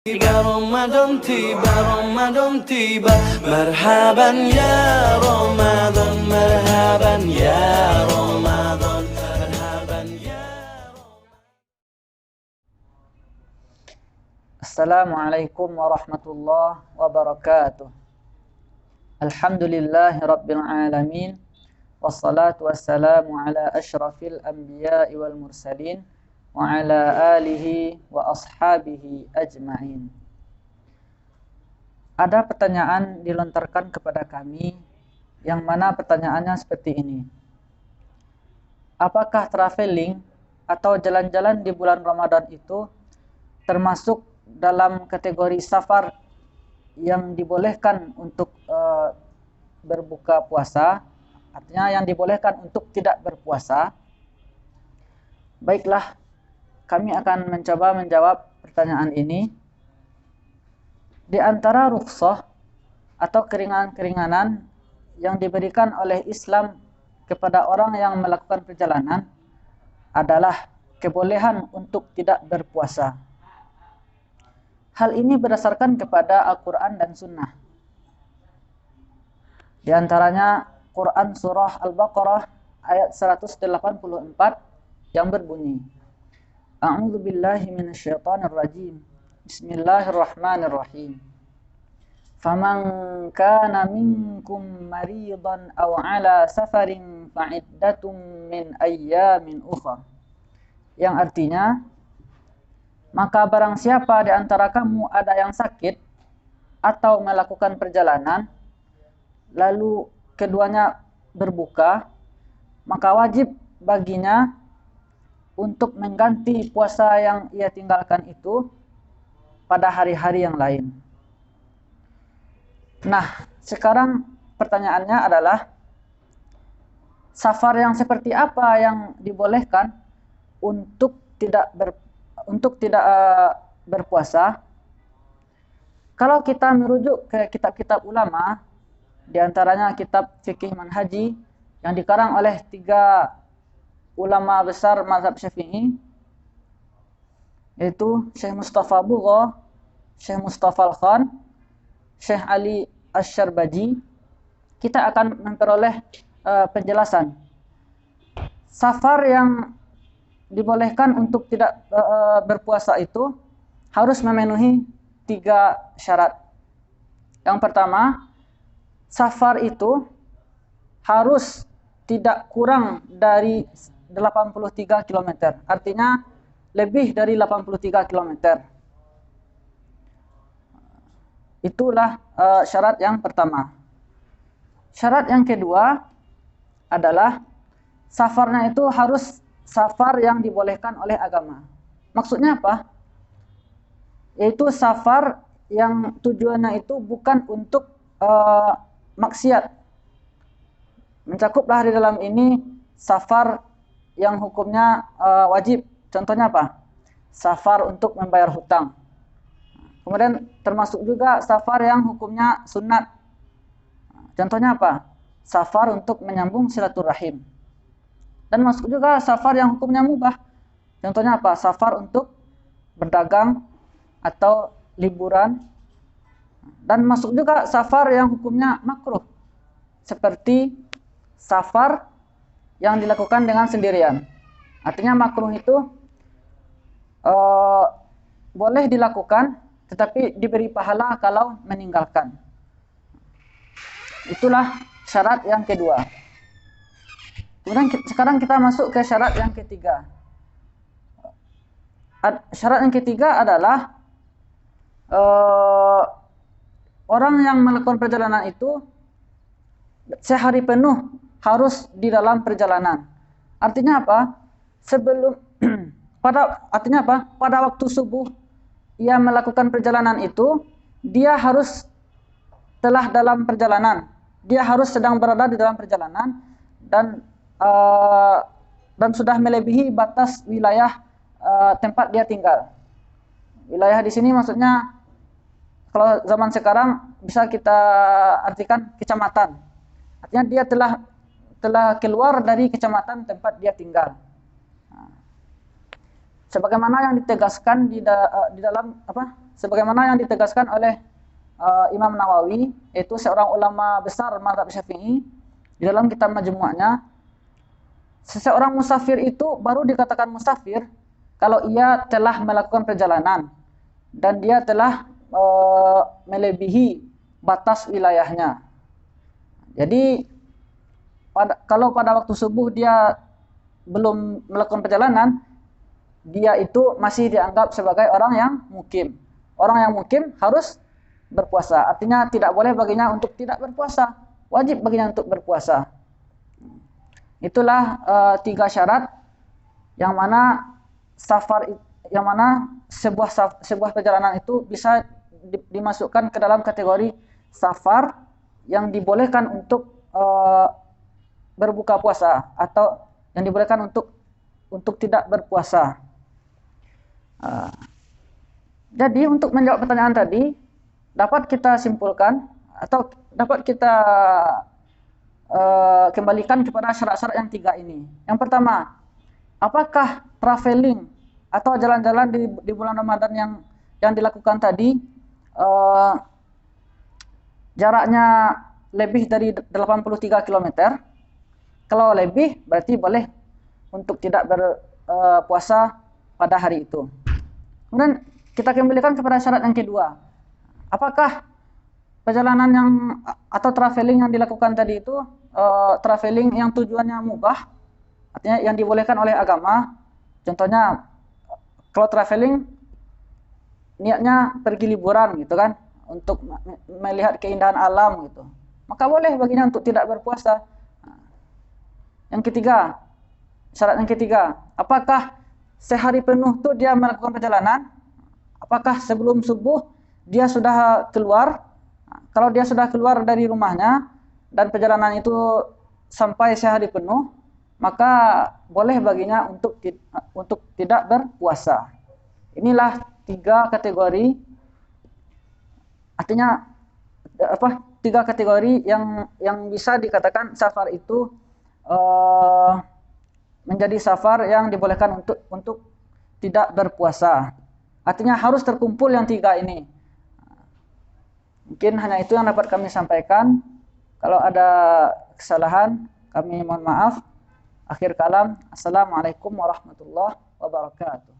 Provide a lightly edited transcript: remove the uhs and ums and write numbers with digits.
Tiba Ramadan tiba, Ramadan tiba. Marhaban ya Ramadan, marhaban ya Ramadan, marhaban ya Ramadan. Assalamualaikum warahmatullahi wabarakatuh. Alhamdulillahi rabbil alamin. Wassalatu wassalamu ala asyrafil anbiya'i wal mursalin wa ala alihi wa ashabihi ajma'in. Ada pertanyaan dilontarkan kepada kami, yang mana pertanyaannya seperti ini. Apakah traveling atau jalan-jalan di bulan Ramadan itu termasuk dalam kategori safar yang dibolehkan untuk berbuka puasa? Artinya yang dibolehkan untuk tidak berpuasa? Baiklah, kami akan mencoba menjawab pertanyaan ini. Di antara rukhsah atau keringanan-keringanan yang diberikan oleh Islam kepada orang yang melakukan perjalanan adalah kebolehan untuk tidak berpuasa. Hal ini berdasarkan kepada Al-Quran dan Sunnah. Di antaranya Quran Surah Al-Baqarah ayat 184 yang berbunyi, A'udzu billahi minasyaitonir rajim. Bismillahirrahmanirrahim. Faman kana minkum maridan aw ala safarin fa'iddatun min ayyamin ukhra. Yang artinya, maka barang siapa di antara kamu ada yang sakit atau melakukan perjalanan, lalu keduanya berbuka, maka wajib baginya untuk mengganti puasa yang ia tinggalkan itu pada hari-hari yang lain. Nah, sekarang pertanyaannya adalah, safar yang seperti apa yang dibolehkan untuk tidak berpuasa? Kalau kita merujuk ke kitab-kitab ulama, di antaranya kitab Fikih Manhaji yang dikarang oleh 3 ulama besar mazhab Syafi'i, yaitu Syekh Mustafa Bugha, Syekh Mustafa Al-Khan, Syekh Ali Asy-Syarbaji, kita akan memperoleh penjelasan. Safar yang dibolehkan untuk tidak berpuasa itu harus memenuhi 3 syarat. Yang pertama, safar itu harus tidak kurang dari 83 km. Artinya lebih dari 83 km. Itulah syarat yang pertama. Syarat yang kedua adalah safarnya itu harus safar yang dibolehkan oleh agama. Maksudnya apa? Yaitu safar yang tujuannya itu bukan untuk maksiat. Mencakuplah di dalam ini safar yang hukumnya wajib. Contohnya apa? Safar untuk membayar hutang. Kemudian termasuk juga safar yang hukumnya sunat. Contohnya apa? Safar untuk menyambung silaturahim. Dan masuk juga safar yang hukumnya mubah. Contohnya apa? Safar untuk berdagang atau liburan. Dan masuk juga safar yang hukumnya makruh. Seperti safar yang dilakukan dengan sendirian. Artinya makruh itu boleh dilakukan, tetapi diberi pahala kalau meninggalkan. Itulah syarat yang kedua. Kemudian sekarang kita masuk ke syarat yang ketiga. Syarat yang ketiga adalah orang yang melakukan perjalanan itu sehari penuh harus di dalam perjalanan. Artinya apa? Pada waktu subuh ia melakukan perjalanan itu, dia harus telah dalam perjalanan. Dia harus sedang berada di dalam perjalanan dan sudah melebihi batas wilayah tempat dia tinggal. Wilayah di sini maksudnya kalau zaman sekarang bisa kita artikan kecamatan. Artinya dia telah keluar dari kecamatan tempat dia tinggal. Sebagaimana yang ditegaskan di dalam sebagaimana yang ditegaskan oleh Imam Nawawi, yaitu seorang ulama besar mazhab Syafi'i, di dalam kitab Majmu'nya, seseorang musafir itu baru dikatakan musafir kalau ia telah melakukan perjalanan dan dia telah melebihi batas wilayahnya. Jadi kalau pada waktu subuh dia belum melakukan perjalanan, dia itu masih dianggap sebagai orang yang mukim. Orang yang mukim harus berpuasa. Artinya tidak boleh baginya untuk tidak berpuasa. Wajib baginya untuk berpuasa. Itulah 3 syarat yang mana sebuah perjalanan itu bisa dimasukkan ke dalam kategori safar yang dibolehkan untuk berbuka puasa atau yang dibolehkan untuk tidak berpuasa. Jadi untuk menjawab pertanyaan tadi, dapat kita simpulkan atau dapat kita kembalikan kepada syarat-syarat yang 3 ini. Yang pertama, apakah traveling atau jalan-jalan di bulan Ramadan yang dilakukan tadi jaraknya lebih dari 83 km? Kalau lebih, berarti boleh untuk tidak berpuasa pada hari itu. Kemudian kita kembalikan kepada syarat yang kedua. Apakah perjalanan atau traveling yang dilakukan tadi itu traveling yang tujuannya mubah, artinya yang dibolehkan oleh agama. Contohnya kalau traveling niatnya pergi liburan gitu kan, untuk melihat keindahan alam gitu, maka boleh baginya untuk tidak berpuasa. Yang ketiga, syarat yang ketiga, apakah sehari penuh tuh dia melakukan perjalanan? Apakah sebelum subuh dia sudah keluar? Kalau dia sudah keluar dari rumahnya dan perjalanan itu sampai sehari penuh, maka boleh baginya untuk tidak berpuasa. Inilah 3 kategori, artinya 3 kategori yang bisa dikatakan safar itu menjadi safar yang dibolehkan untuk tidak berpuasa. Artinya harus terkumpul yang 3 ini. Mungkin hanya itu yang dapat kami sampaikan. Kalau ada kesalahan, kami mohon maaf. Akhir kalam, assalamualaikum warahmatullahi wabarakatuh.